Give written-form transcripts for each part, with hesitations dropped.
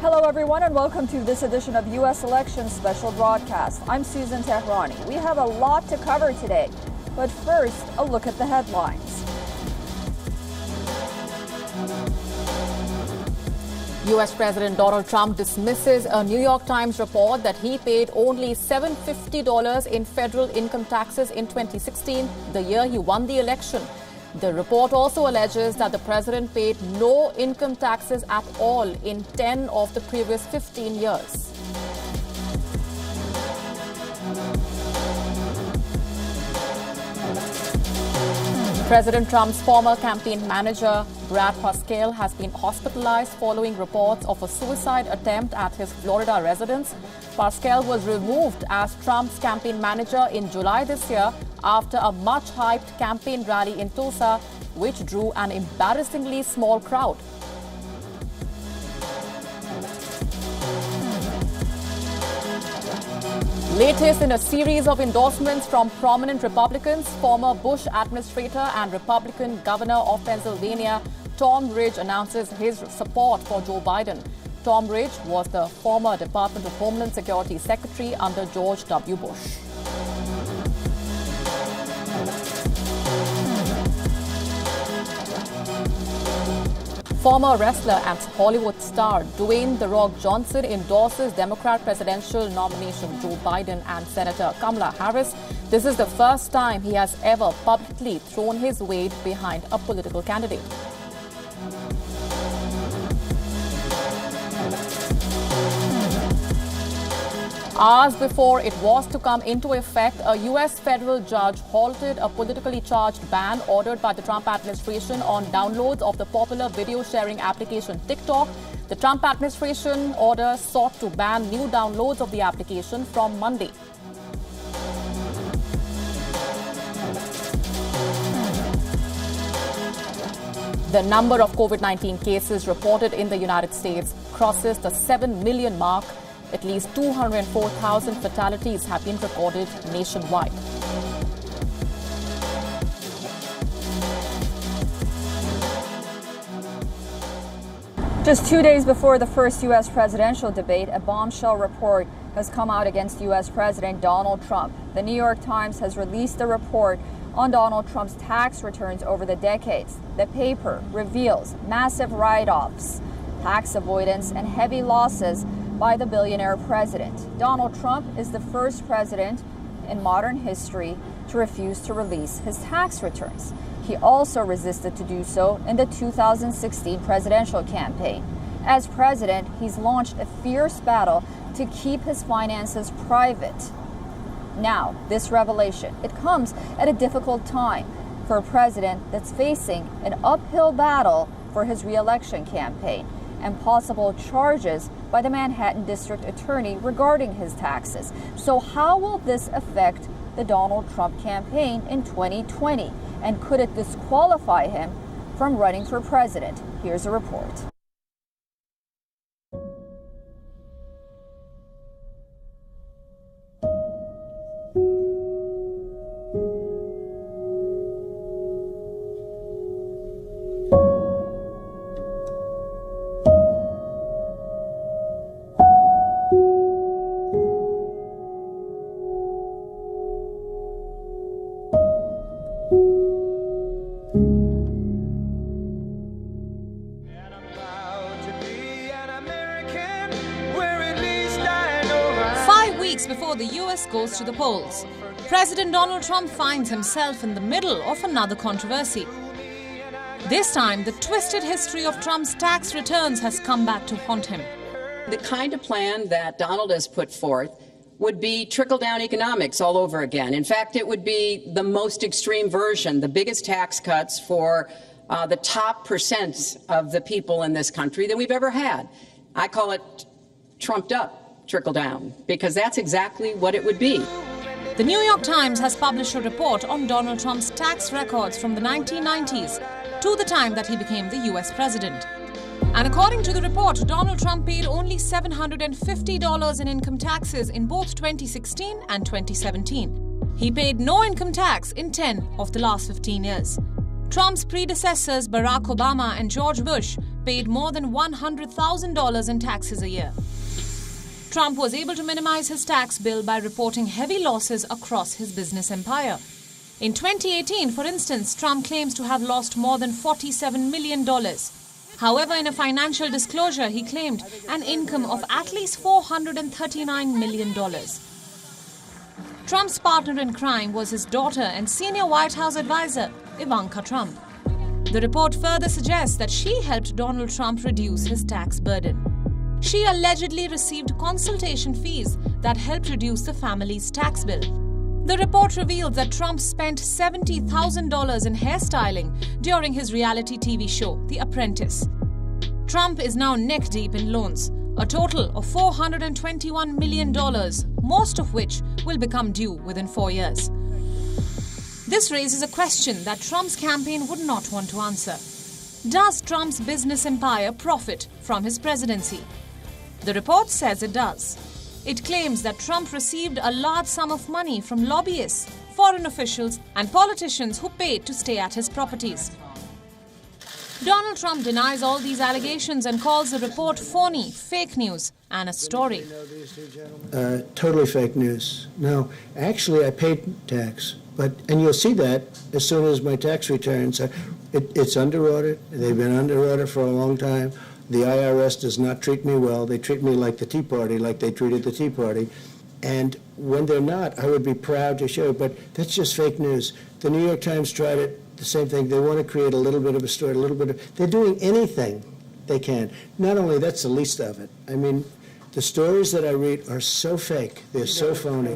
Hello everyone and welcome to this edition of U.S. Elections Special Broadcast. I'm Susan Tehrani. We have a lot to cover today, but first, a look at the headlines. U.S. President Donald Trump dismisses a New York Times report that he paid only $750 in federal income taxes in 2016, the year he won the election. The report also alleges that the president paid no income taxes at all in 10 of the previous 15 years. President Trump's former campaign manager, Brad Pascal, has been hospitalized following reports of a suicide attempt at his Florida residence. Pascal was removed as Trump's campaign manager in July this year after a much-hyped campaign rally in Tulsa, which drew an embarrassingly small crowd. Latest in a series of endorsements from prominent Republicans, former Bush administrator and Republican governor of Pennsylvania, Tom Ridge, announces his support for Joe Biden. Tom Ridge was the former Department of Homeland Security Secretary under George W. Bush. Former wrestler and Hollywood star Dwayne "The Rock" Johnson endorses Democrat presidential nomination Joe Biden and Senator Kamala Harris. This is the first time he has ever publicly thrown his weight behind a political candidate. Hours before it was to come into effect, a U.S. federal judge halted a politically charged ban ordered by the Trump administration on downloads of the popular video sharing application TikTok. The Trump administration order sought to ban new downloads of the application from Monday. The number of COVID-19 cases reported in the United States crosses the 7 million mark. At least 204,000 fatalities have been recorded nationwide. Just 2 days before the first U.S. presidential debate, a bombshell report has come out against U.S. President Donald Trump. The New York Times has released a report on Donald Trump's tax returns over the decades. The paper reveals massive write-offs, tax avoidance, and heavy losses by the billionaire president. Donald Trump is the first president in modern history to refuse to release his tax returns. He also resisted to do so in the 2016 presidential campaign. As president, he's launched a fierce battle to keep his finances private. Now, this revelation, it comes at a difficult time for a president that's facing an uphill battle for his re-election campaign and possible charges by the Manhattan District Attorney regarding his taxes. So how will this affect the Donald Trump campaign in 2020? And could it disqualify him from running for president? Here's a report. Before the US goes to the polls, President Donald Trump finds himself in the middle of another controversy. This time, the twisted history of Trump's tax returns has come back to haunt him. The kind of plan that Donald has put forth would be trickle-down economics all over again. In fact, it would be the most extreme version, the biggest tax cuts for the top percent of the people in this country that we've ever had. I call it trumped up trickle down, because that's exactly what it would be. The New York Times has published a report on Donald Trump's tax records from the 1990s to the time that he became the US president. And according to the report, Donald Trump paid only $750 in income taxes in both 2016 and 2017. He paid no income tax in 10 of the last 15 years. Trump's predecessors Barack Obama and George Bush paid more than $100,000 in taxes a year. Trump was able to minimize his tax bill by reporting heavy losses across his business empire. In 2018, for instance, Trump claims to have lost more than $47 million. However, in a financial disclosure, he claimed an income of at least $439 million. Trump's partner in crime was his daughter and senior White House advisor, Ivanka Trump. The report further suggests that she helped Donald Trump reduce his tax burden. She allegedly received consultation fees that helped reduce the family's tax bill. The report revealed that Trump spent $70,000 in hairstyling during his reality TV show, The Apprentice. Trump is now neck-deep in loans, a total of $421 million, most of which will become due within 4 years. This raises a question that Trump's campaign would not want to answer. Does Trump's business empire profit from his presidency? The report says it does. It claims that Trump received a large sum of money from lobbyists, foreign officials, and politicians who paid to stay at his properties. Donald Trump denies all these allegations and calls the report phony, fake news, and a story. Totally fake news. No, actually, I paid tax, and you'll see that as soon as my tax returns. It's under audit. They've been under audit for a long time. The IRS does not treat me well. They treat me like the Tea Party, like they treated the Tea Party. And when they're not, I would be proud to show it, but that's just fake news. The New York Times tried it, the same thing. They want to create a little bit of a story, they're doing anything they can. Not only, that's the least of it. I mean, the stories that I read are so fake. They're so phony.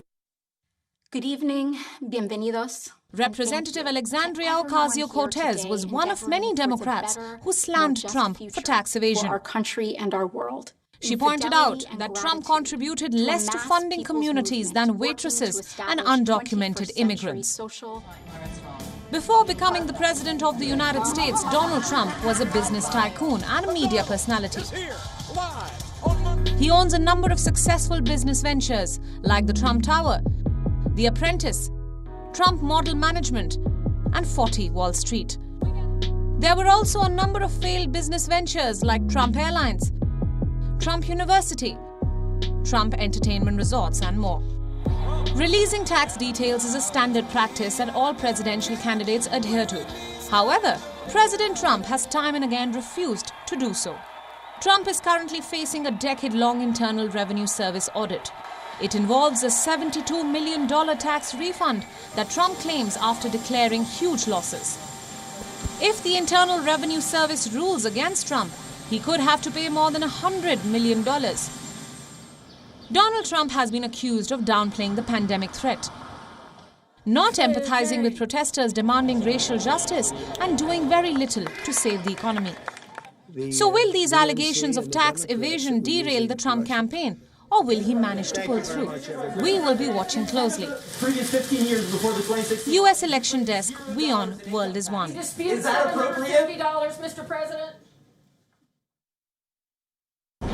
Good evening. Bienvenidos. Representative Alexandria Ocasio-Cortez was one of many Democrats who slammed Trump for tax evasion. For our country and our world. She pointed out that Trump contributed less to funding communities than waitresses and undocumented immigrants. Before becoming the President of the United States, Donald Trump was a business tycoon and a media personality. He owns a number of successful business ventures like the Trump Tower, The Apprentice, Trump Model Management, and 40 Wall Street. There were also a number of failed business ventures like Trump Airlines, Trump University, Trump Entertainment Resorts, and more. Releasing tax details is a standard practice that all presidential candidates adhere to. However, President Trump has time and again refused to do so. Trump is currently facing a decade-long Internal Revenue Service audit. It involves a $72 million tax refund that Trump claims after declaring huge losses. If the Internal Revenue Service rules against Trump, he could have to pay more than $100 million. Donald Trump has been accused of downplaying the pandemic threat, not empathizing with protesters demanding racial justice, and doing very little to save the economy. So will these allegations of tax evasion derail the Trump campaign? Or will he manage to pull through? We will be watching closely. U.S. Election Desk, WION, World is One. Is that appropriate? $50, Mr. President?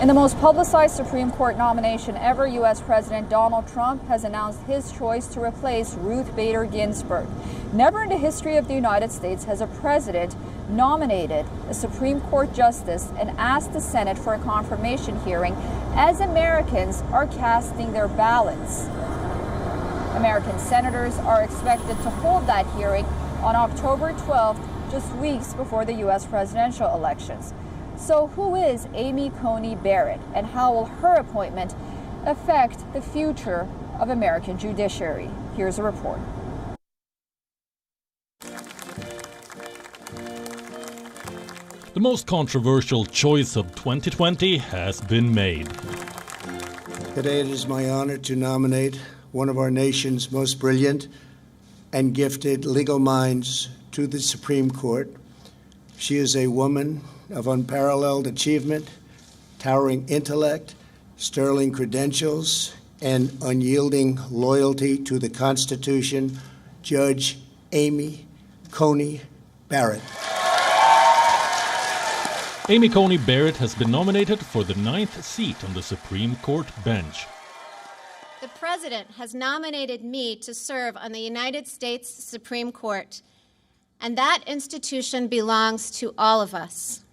In the most publicized Supreme Court nomination ever, U.S. President Donald Trump has announced his choice to replace Ruth Bader Ginsburg. Never in the history of the United States has a president nominated a Supreme Court justice and asked the Senate for a confirmation hearing as Americans are casting their ballots. American senators are expected to hold that hearing on October 12th, just weeks before the U.S. presidential elections. So who is Amy Coney Barrett, and how will her appointment affect the future of American judiciary? Here's a report. The most controversial choice of 2020 has been made. Today it is my honor to nominate one of our nation's most brilliant and gifted legal minds to the Supreme Court. She is a woman of unparalleled achievement, towering intellect, sterling credentials, and unyielding loyalty to the Constitution, Judge Amy Coney Barrett. Amy Coney Barrett has been nominated for the 9th seat on the Supreme Court bench. The President has nominated me to serve on the United States Supreme Court. and that institution belongs to all of us.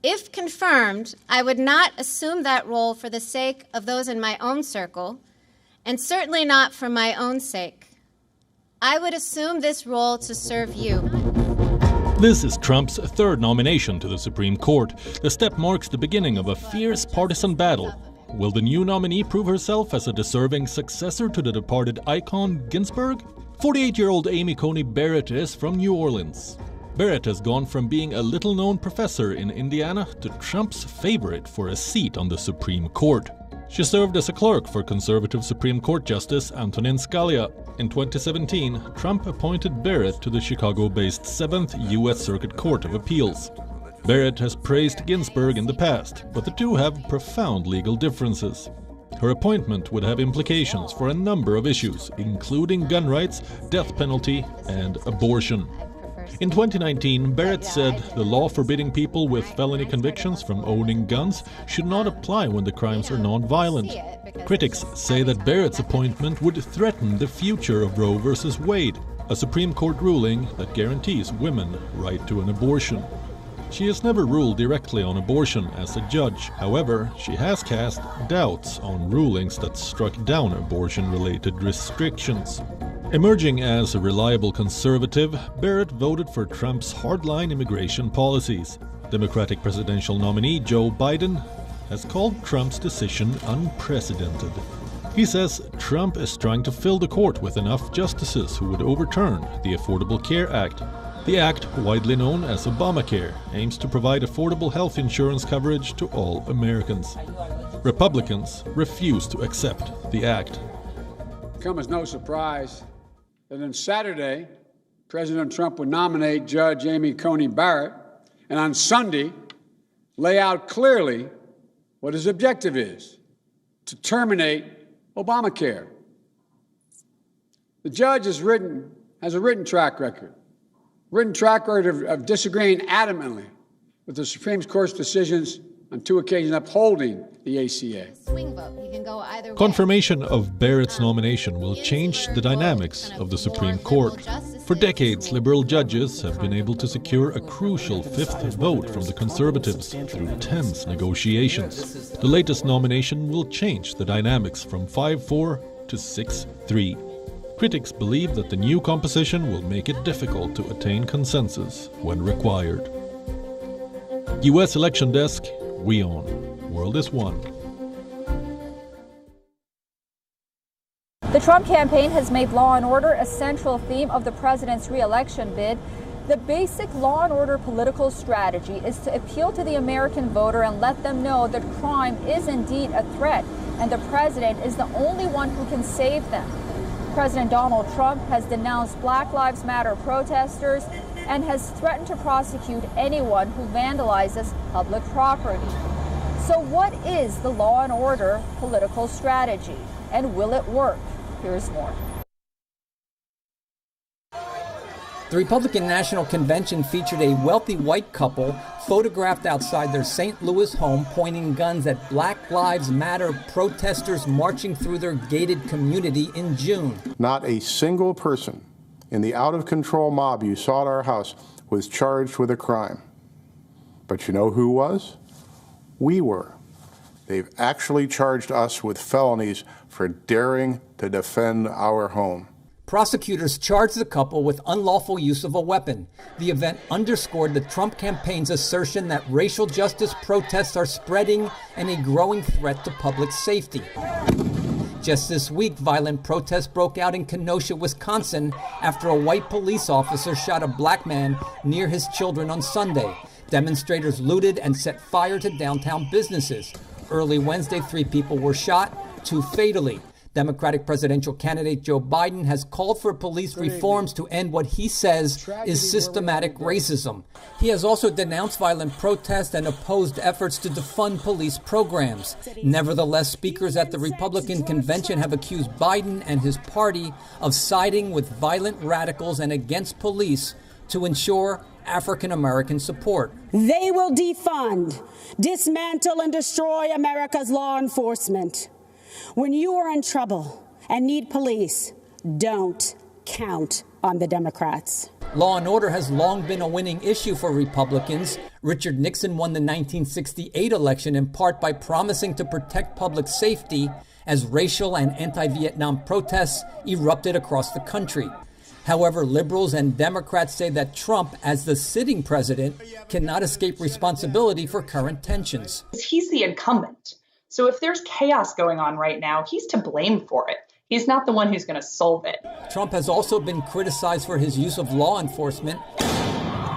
If confirmed, I would not assume that role for the sake of those in my own circle, and certainly not for my own sake. I would assume this role to serve you. This is Trump's third nomination to the Supreme Court. The step marks the beginning of a fierce partisan battle. Will the new nominee prove herself as a deserving successor to the departed icon Ginsburg? 48-year-old Amy Coney Barrett is from New Orleans. Barrett has gone from being a little-known professor in Indiana to Trump's favorite for a seat on the Supreme Court. She served as a clerk for conservative Supreme Court Justice Antonin Scalia. In 2017, Trump appointed Barrett to the Chicago-based 7th U.S. Circuit Court of Appeals. Barrett has praised Ginsburg in the past, but the two have profound legal differences. Her appointment would have implications for a number of issues, including gun rights, death penalty, and abortion. In 2019, Barrett said the law forbidding people with felony convictions from owning guns should not apply when the crimes are non-violent. Critics say that Barrett's appointment would threaten the future of Roe v. Wade, a Supreme Court ruling that guarantees women right to an abortion. She has never ruled directly on abortion as a judge. However, she has cast doubts on rulings that struck down abortion-related restrictions. Emerging as a reliable conservative, Barrett voted for Trump's hardline immigration policies. Democratic presidential nominee Joe Biden has called Trump's decision unprecedented. He says Trump is trying to fill the court with enough justices who would overturn the Affordable Care Act. The act, widely known as Obamacare, aims to provide affordable health insurance coverage to all Americans. Republicans refuse to accept the act. Come as no surprise that on Saturday, President Trump would nominate Judge Amy Coney Barrett, and on Sunday, lay out clearly what his objective is: to terminate Obamacare. The judge has a written track record of disagreeing adamantly with the Supreme Court's decisions on 2 occasions upholding the ACA. Confirmation of Barrett's nomination will change the dynamics of the Supreme Court. For decades, liberal judges have been able to secure a crucial fifth vote from the conservatives through tense negotiations. The latest nomination will change the dynamics from 5-4 to 6-3. Critics believe that the new composition will make it difficult to attain consensus when required. U.S. Election Desk, WION. World is One. The Trump campaign has made law and order a central theme of the president's re-election bid. The basic law and order political strategy is to appeal to the American voter and let them know that crime is indeed a threat, and the president is the only one who can save them. President Donald Trump has denounced Black Lives Matter protesters and has threatened to prosecute anyone who vandalizes public property. So what is the law and order political strategy, and will it work? Here's more. The Republican National Convention featured a wealthy white couple photographed outside their St. Louis home pointing guns at Black Lives Matter protesters marching through their gated community in June. Not a single person in the out-of-control mob you saw at our house was charged with a crime. But you know who was? We were. They've actually charged us with felonies for daring to defend our home. Prosecutors charged the couple with unlawful use of a weapon. The event underscored the Trump campaign's assertion that racial justice protests are spreading and a growing threat to public safety. Just this week, violent protests broke out in Kenosha, Wisconsin, after a white police officer shot a black man near his children on Sunday. Demonstrators looted and set fire to downtown businesses. Early Wednesday, 3 people were shot, 2 fatally. Democratic presidential candidate Joe Biden has called for police reforms to end what he says is systematic racism. He has also denounced violent protests and opposed efforts to defund police programs. Nevertheless, speakers at the Republican convention have accused Biden and his party of siding with violent radicals and against police to ensure African American support. They will defund, dismantle, and destroy America's law enforcement. When you are in trouble and need police, don't count on the Democrats. Law and order has long been a winning issue for Republicans. Richard Nixon won the 1968 election in part by promising to protect public safety as racial and anti-Vietnam protests erupted across the country. However, liberals and Democrats say that Trump, as the sitting president, cannot escape responsibility for current tensions. He's the incumbent. So if there's chaos going on right now, he's to blame for it. He's not the one who's going to solve it. Trump has also been criticized for his use of law enforcement.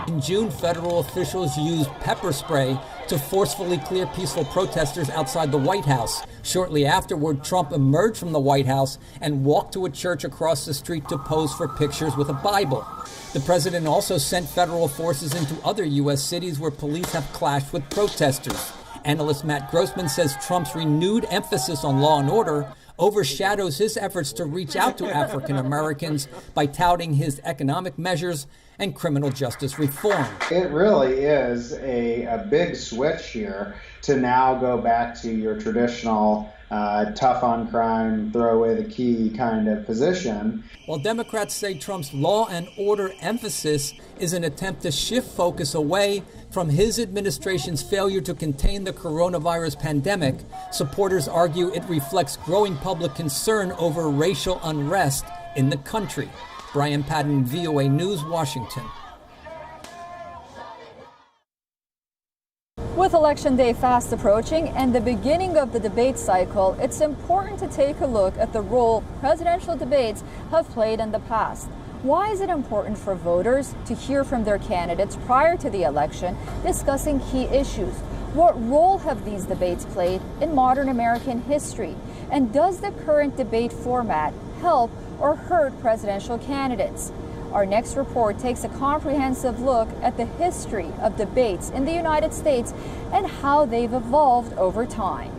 In June, federal officials used pepper spray to forcefully clear peaceful protesters outside the White House. Shortly afterward, Trump emerged from the White House and walked to a church across the street to pose for pictures with a Bible. The president also sent federal forces into other U.S. cities where police have clashed with protesters. Analyst Matt Grossman says Trump's renewed emphasis on law and order overshadows his efforts to reach out to African Americans by touting his economic measures and criminal justice reform. It really is a big switch here to now go back to your traditional tough on crime, throw away the key kind of position. While Democrats say Trump's law and order emphasis is an attempt to shift focus away from his administration's failure to contain the coronavirus pandemic, supporters argue it reflects growing public concern over racial unrest in the country. Brian Padden, VOA News, Washington. With Election Day fast approaching and the beginning of the debate cycle, it's important to take a look at the role presidential debates have played in the past. Why is it important for voters to hear from their candidates prior to the election discussing key issues? What role have these debates played in modern American history? And does the current debate format help or hurt presidential candidates? Our next report takes a comprehensive look at the history of debates in the United States and how they've evolved over time.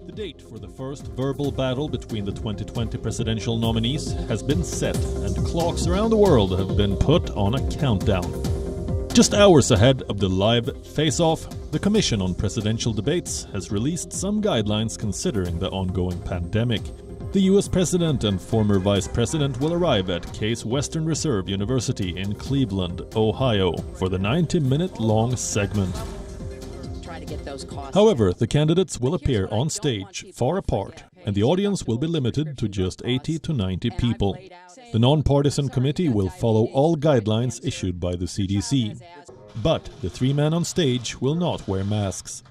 The date for the first verbal battle between the 2020 presidential nominees has been set, and clocks around the world have been put on a countdown. Just hours ahead of the live face-off, the Commission on Presidential Debates has released some guidelines considering the ongoing pandemic. The U.S. President and former Vice President will arrive at Case Western Reserve University in Cleveland, Ohio, for the 90-minute-long segment. However, the candidates will appear on stage, far apart, and the audience will be limited to just 80 to 90 people. The nonpartisan committee will follow all guidelines issued by the CDC. But the three men on stage will not wear masks.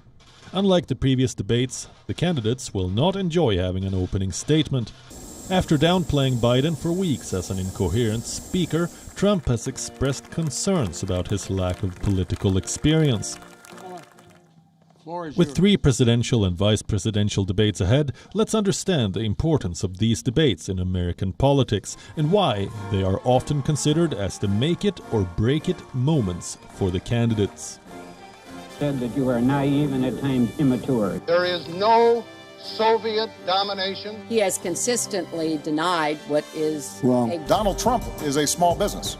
Unlike the previous debates, the candidates will not enjoy having an opening statement. After downplaying Biden for weeks as an incoherent speaker, Trump has expressed concerns about his lack of political experience. With three presidential and vice presidential debates ahead, let's understand the importance of these debates in American politics and why they are often considered as the make-it-or-break-it moments for the candidates. Said that you are naive and at times immature. There is no Soviet domination. He has consistently denied what is wrong. Donald Trump is a small business.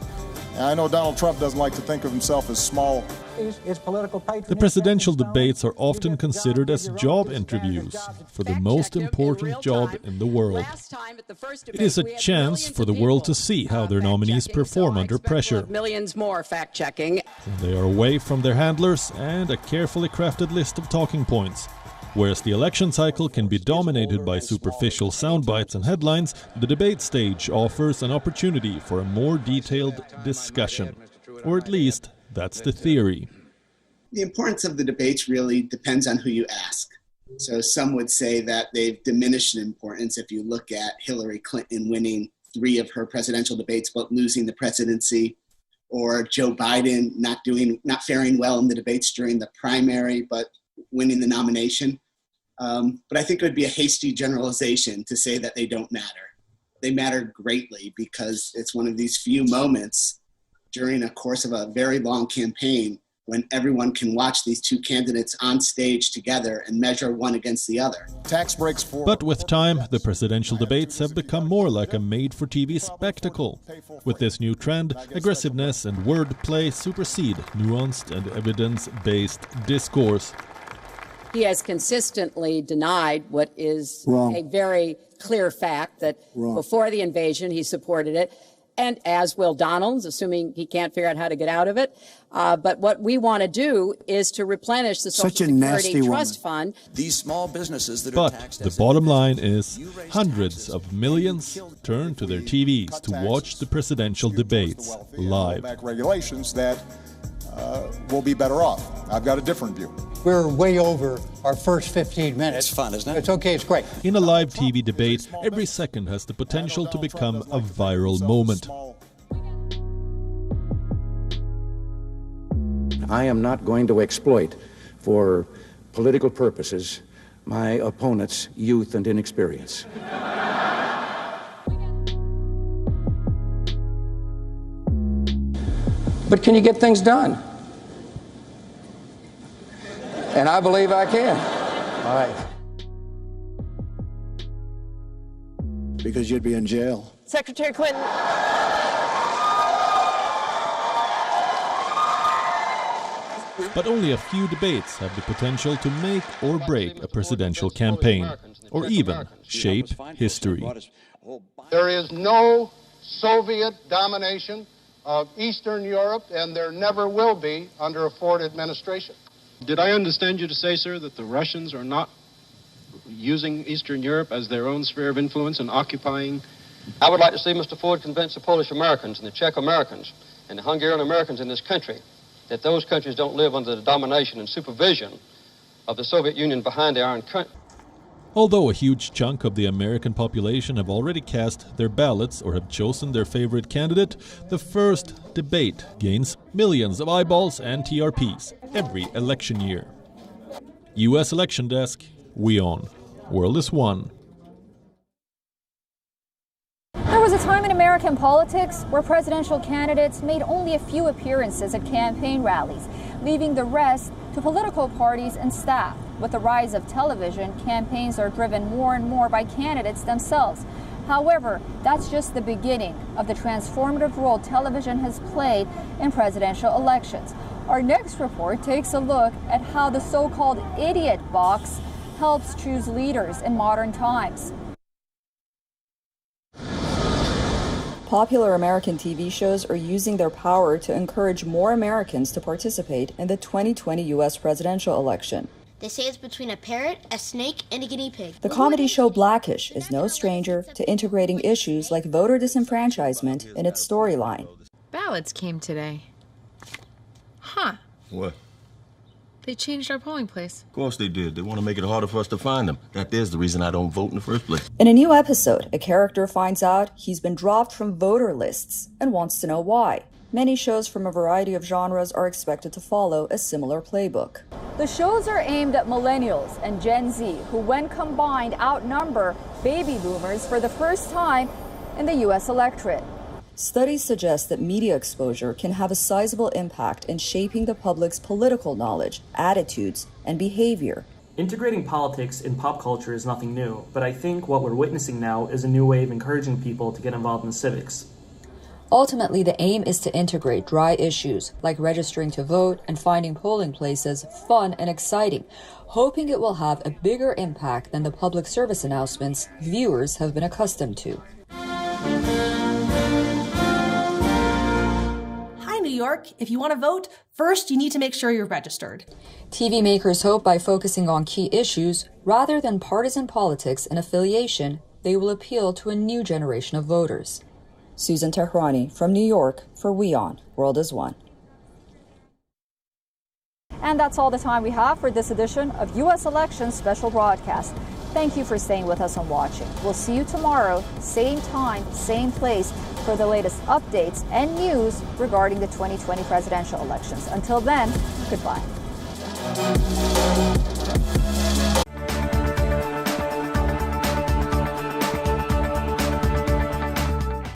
And I know Donald Trump doesn't like to think of himself as small. The presidential debates are often considered as job interviews for the most important job in the world. It is a chance for the world to see how their nominees perform under pressure. Millions more fact-checking. They are away from their handlers and a carefully crafted list of talking points. Whereas the election cycle can be dominated by superficial soundbites and headlines, the debate stage offers an opportunity for a more detailed discussion. Or at least, that's the theory. The importance of the debates really depends on who you ask. So some would say that they've diminished in importance if you look at Hillary Clinton winning 3 of her presidential debates but losing the presidency, or Joe Biden not faring well in the debates during the primary but winning the nomination. But I think it would be a hasty generalization to say that they don't matter. They matter greatly because it's one of these few moments during a course of a very long campaign when everyone can watch these two candidates on stage together and measure one against the other. Tax breaks for... But with time, the presidential debates have become more like a made-for-TV spectacle. With this new trend, aggressiveness and wordplay supersede nuanced and evidence-based discourse. He has consistently denied what is Wrong. a very clear fact that Wrong. before the invasion, he supported it. And as will Donald, assuming he can't figure out how to get out of it. But what we want to do is to replenish the Social Security Trust Fund. These small businesses that are But taxed the bottom line is hundreds of millions turn to their TVs to watch the presidential debates live. Back regulations that will be better off. I've got a different view. We're way over our first 15 minutes. It's fun, isn't it? It's okay, it's great. In a live TV debate, every second has the potential to become a viral moment. I am not going to exploit for political purposes my opponent's youth and inexperience. But can you get things done? And I believe I can. All right. Because you'd be in jail. Secretary Clinton. But only a few debates have the potential to make or break a presidential campaign, or even shape history. There is no Soviet domination of Eastern Europe, and there never will be under a Ford administration. Did I understand you to say, sir, that the Russians are not using Eastern Europe as their own sphere of influence and occupying? I would like to see Mr. Ford convince the Polish Americans and the Czech Americans and the Hungarian Americans in this country that those countries don't live under the domination and supervision of the Soviet Union behind the Iron Curtain. Although a huge chunk of the American population have already cast their ballots or have chosen their favorite candidate, the first debate gains millions of eyeballs and TRPs every election year. U.S. Election Desk, WION. World is one. There was a time in American politics where presidential candidates made only a few appearances at campaign rallies, leaving the rest to political parties and staff. With the rise of television, campaigns are driven more and more by candidates themselves. However, that's just the beginning of the transformative role television has played in presidential elections. Our next report takes a look at how the so-called idiot box helps choose leaders in modern times. Popular American TV shows are using their power to encourage more Americans to participate in the 2020 U.S. presidential election. They say it's between a parrot, a snake, and a guinea pig. The comedy show Blackish is no stranger to integrating issues like voter disenfranchisement in its storyline. Ballots came today. Huh. What? They changed our polling place. Of course they did. They want to make it harder for us to find them. That is the reason I don't vote in the first place. In a new episode, a character finds out he's been dropped from voter lists and wants to know why. Many shows from a variety of genres are expected to follow a similar playbook. The shows are aimed at millennials and Gen Z, who when combined outnumber baby boomers for the first time in the U.S. electorate. Studies suggest that media exposure can have a sizable impact in shaping the public's political knowledge, attitudes, and behavior. Integrating politics in pop culture is nothing new, but I think what we're witnessing now is a new way of encouraging people to get involved in civics. Ultimately, the aim is to integrate dry issues like registering to vote and finding polling places fun and exciting, hoping it will have a bigger impact than the public service announcements viewers have been accustomed to. Hi, New York. If you want to vote, first you need to make sure you're registered. TV makers hope by focusing on key issues, rather than partisan politics and affiliation, they will appeal to a new generation of voters. Susan Tehrani from New York for WION, World is One. And that's all the time we have for this edition of U.S. Elections Special Broadcast. Thank you for staying with us and watching. We'll see you tomorrow, same time, same place, for the latest updates and news regarding the 2020 presidential elections. Until then, goodbye.